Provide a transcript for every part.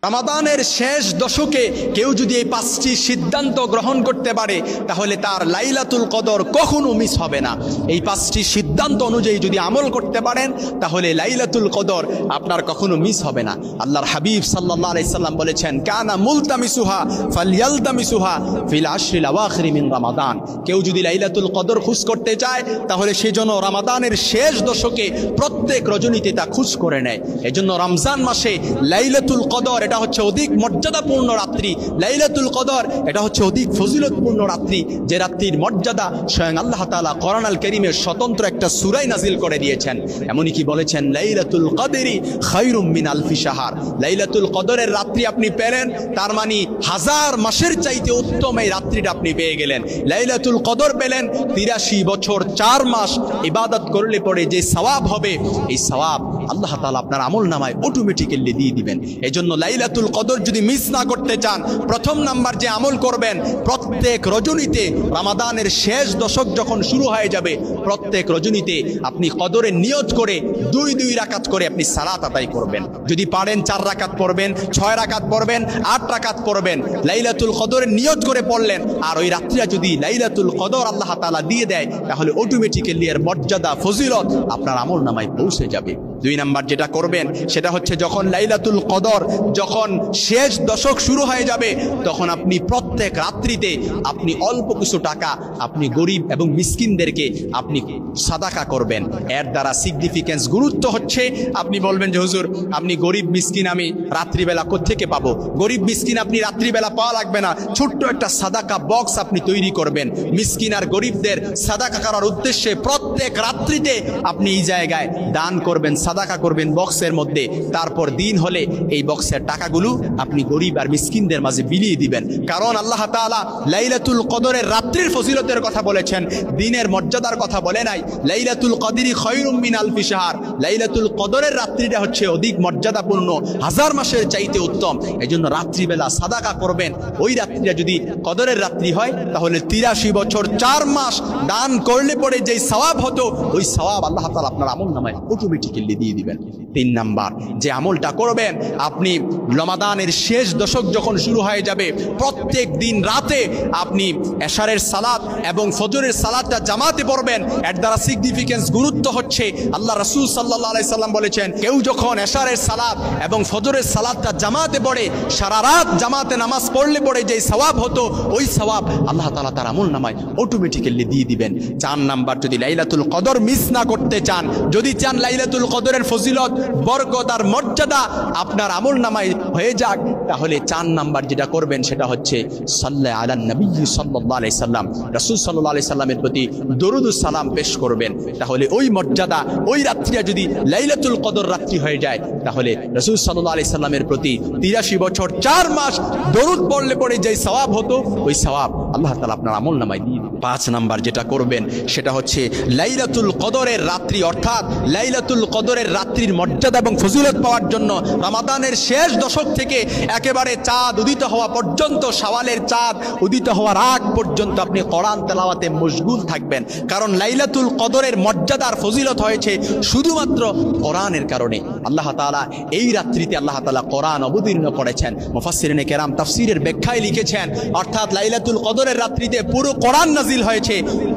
রমাদানের শেষ দশকে কেউ যদি এই 5টি সিদ্ধান্ত গ্রহণ করতে পারে তাহলে তার লাইলাতুল কদর কখনো মিস হবে না। এই 5টি সিদ্ধান্ত অনুযায়ী যদি আমল করতে পারেন তাহলে লাইলাতুল কদর আপনার কখনো মিস হবে না। আল্লাহর হাবিব সাল্লাল্লাহু আলাইহি সাল্লাম বলেছেন, কানা মুলতামিসুহা ফালইয়ালতামিসুহা ফিল আশরিল আওয়াখির মিন রমাদান। কেউ যদি লাইলাতুল কদর খুঁজ করতে চায় তাহলে সেজন্য রমাদানের শেষ দশকে প্রত্যেক রজনীতে তা খুঁজ করে নেয়। এজন্য রমজান মাসে লাইলাতুল কদর এটা হচ্ছে অধিক মর্যাদাপূর্ণ রাত্রি। লাইলাতুল কদর এটা হচ্ছে অধিক ফজিলতপূর্ণ রাত্রি, যে রাত্রির মর্যাদা স্বয়ং আল্লাহ তাআলা কোরআন আল কারীমের স্বতন্ত্র একটা সূরা নাজিল করে দিয়েছেন। এমনই কি বলেছেন, লাইলাতুল কদরি খায়রুম মিন আলফি শাহর। লাইলাতুল কদরের রাত্রি আপনি পেলেন, তার মানে 1000 মাসের চাইতে উত্তম এই রাত্রিটা আপনি পেয়ে গেলেন। লাইলাতুল কদর পেলেন, 83 বছর 4 মাস ইবাদত করলে পরে যে সওয়াব হবে, এই সওয়াব আল্লাহ তাআলা আপনার আমল নামায় অটোমেটিক্যালি দিয়ে দিবেন। এজন্য লাইলাতুল কদর যদি মিস না করতে চান, প্রথম নাম্বার যে আমল করবেন, প্রত্যেক রজনীতে রমাদানের শেষ দশক যখন শুরু হয়ে যাবে, প্রত্যেক রজনীতে আপনি কদরের নিয়ত করে 2 রাকাত করে আপনি সালাত আদায় করবেন। যদি পারেন 4 রাকাত পড়বেন, 6 রাকাত পড়বেন, 8 রাকাত পড়বেন। লাইলাতুল কদরের নিয়ত করে পড়লেন, আর ওই রাত্রিটা যদি লাইলাতুল কদর আল্লাহ তাআলা দিয়ে দেয় তাহলে অটোমেটিক্যালি এর মর্যাদা ফজিলত আপনার আমল নামায় পৌঁছে যাবে। 2 নাম্বার যেটা করবেন সেটা হচ্ছে, যখন লাইলাতুল কদর যখন শেষ দশক শুরু হয়ে যাবে তখন আপনি প্রত্যেক রাত্রিতে আপনি অল্প কিছু টাকা আপনি গরিব এবং মিসকিনদেরকে আপনি সাদাকা করবেন। এর দ্বারা সিগনিফিকেন্স গুরুত্ব হচ্ছে, আপনি বলবেন যে হুজুর আপনি গরিব মিসকিন আমি রাত্রিবেলা কোত্থেকে পাবো? গরিব মিসকিন আপনি রাত্রিবেলা পাওয়া লাগবে না, ছোট্ট একটা সাদাকা বক্স আপনি তৈরি করবেন। মিসকিন আর গরিবদের সাদাকা করার উদ্দেশ্যে প্রত্যেক রাত্রিতে আপনি এই জায়গায় দান করবেন, সাদাকা করবেন বক্সের মধ্যে। তারপর দিন হলে এই বক্সের টাকাগুলো আপনি গরিব আর মিসকিনদের মাঝে বিলিয়ে দিবেন। কারণ আল্লাহ তাআলা লাইলাতুল কদরের রাত্রির ফজিলতের কথা বলেছেন, দিনের মর্যাদার কথা বলে নাই। লাইলাতুল কদরি খায়রুম মিন আলফি শাহর। লাইলাতুল কদরের রাত্রিটা হচ্ছে অধিক মর্যাদাপূর্ণ, 1000 মাসের চাইতে উত্তম। এজন্য রাত্রিবেলা সাদাকা করবেন। ওই রাত্রিটা যদি কদরের রাত্রি হয় তাহলে 83 বছর 4 মাস দান করলে পরে যেই সওয়াব হতো, ওই সওয়াব আল্লাহ তাআলা আপনার আমল নামায় অটোমেটিক্যালি দিয়ে দিবেন। 3 নাম্বার যে আমলটা করবেন, আপনি রমাদানের শেষ দশক যখন শুরু হয়ে যাবে, প্রত্যেক দিন রাতে আপনি এশারের সালাত এবং ফজরের সালাতটা জামাতে পড়বেন। এর দ্বারা সিগনিফিকেন্স গুরুত্ব হচ্ছে, আল্লাহ রাসূল সাল্লাল্লাহু আলাইহি সাল্লাম বলেছেন, কেউ যখন এশারের সালাত এবং ফজরের সালাতটা জামাতে পড়ে, সারা রাত জামাতে নামাজ পড়লে পড়ে যে সওয়াব হতো, ওই সওয়াব আল্লাহ তাআলা তার আমল নামায় অটোমেটিক্যালি দিয়ে দিবেন। 4 নাম্বার, যদি লাইলাতুল কদর মিস না করতে চান, যদি চান লাইলাতুল কদরের ফজিলত, বরকত আর মর্যাদা আপনার আমল নামায় হয়ে যাক, তাহলে 4 নাম্বার যেটা করবেন সেটা হচ্ছে সাল্লাল্লাহু আলান নবী সাল্লাল্লাহু আলাইহি সাল্লাম। রাসূল সাল্লাল্লাহু আলাইহি সাল্লামের প্রতি দরুদ ও সালাম পেশ করবেন। তাহলে ওই মর্যাদা, ওই রাত্রিটা যদি লাইলাতুল কদর রাত্রি হয়ে যায়, তাহলে রাসূল সাল্লাল্লাহু আলাইহি সাল্লামের প্রতি 83 বছর 4 মাস দরুদ পড়লে পড়ে যে সওয়াব হতো, ওই সওয়াব আল্লাহ তাআলা আপনার আমল নামায় দিয়ে দিবেন। 5 নাম্বার যেটা করবেন সেটা হচ্ছে, লাইলাতুল কদরের রাত্রি অর্থাৎ লাইলাতুল কদরের রাত্রির মর্যাদা এবং ফজিলত পাওয়ার জন্য রমাদানের শেষ দশক থেকে একেবারে চাঁদ উদিত হওয়া পর্যন্ত, শাওয়ালের চাঁদ উদিত হওয়ার আগ পর্যন্ত আপনি কোরআন তেলাওয়াতে মশগুল থাকবেন। কারণ লাইলাতুল কদরের মর্যাদার ফজিলত হয়েছে শুধুমাত্র কোরআনের কারণে। আল্লাহ তাআলা এই রাত্রিতে আল্লাহ তাআলা কোরআন অবতীর্ণ করেছেন। মুফাসসিরিনে কেরাম তাফসীরের ব্যাখ্যায় লিখেছেন, অর্থাৎ লাইলাতুল কদরের রাত্রিতে পুরো কোরআন নাজিল হয়েছে।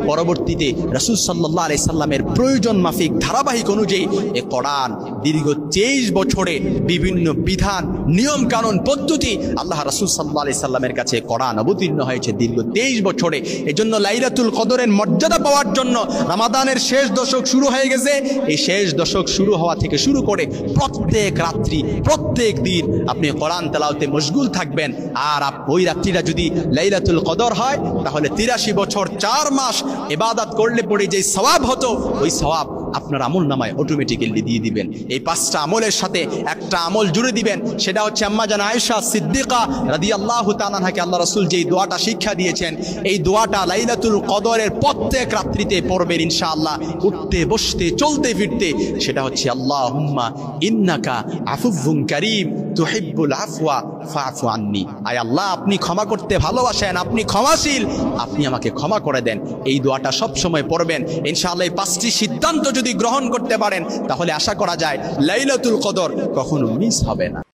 পরবর্তীতে রাসূল সাল্লাল্লাহু আলাইহি সাল্লামের প্রয়োজন মাফিক ধারাবাহিক অনুযায়ী এই কোরআন দীর্ঘ 23 বছরে বিভিন্ন বিধান, নিয়ম কানুন, পদ্ধতি আল্লাহ রাসূল সাল্লাল্লাহু আলাইহি সাল্লামের কাছে কোরআন অবতীর্ণ হয়েছে দীর্ঘ 23 বছরে। এজন্য লাইলাতুল কদরের মর্যাদা পাওয়ার জন্য রমাদানের শেষ দশক শুরু হয়ে গেছে। এই শেষ দশক শুরু হওয়া থেকে শুরু করে প্রত্যেক রাত্রি, প্রত্যেক দিন আপনি কোরআন তেলাওয়াতে মশগুল থাকবেন। আর ওই রাত্রিটা যদি লাইলাতুল কদর হয় তাহলে 83 বছর 4 মাস ইবাদত করলে পরে যে সওয়াব হতো, ওই সওয়াব আপনার আমল নামায় অটোমেটিক্যালি দিয়ে দিবেন। এই 5টা আমলের সাথে একটা আমল জুড়ে দিবেন, সেটা হচ্ছে আম্মা জান আয়েশা সিদ্দিকা রাদিয়াল্লাহু তাআলা আনহাকে আল্লাহ রাসূল যেই দোয়াটা শিক্ষা দিয়েছেন, এই দোয়াটা লাইলাতুল কদরের প্রত্যেক রাত্রিতে পড়বেন ইনশাআল্লাহ, উঠতে বসতে চলতে ফিরতে। সেটা হচ্ছে, আল্লাহুম্মা ইন্নাকা আফুউন কারীম তুহিব্বুল আফওয়া ফাআফু আন্নী। আয় আল্লাহ, আপনি ক্ষমা করতে ভালোবাসেন, আপনি ক্ষমাশীল, আপনি আমাকে ক্ষমা করে দেন। এই দোয়াটা সব সময় পড়বেন ইনশাআল্লাহ। এই 5টি সিদ্ধান্ত যদি গ্রহণ করতে পারেন তাহলে আশা করা যায় লাইলাতুল কদর কখনো মিস হবে না।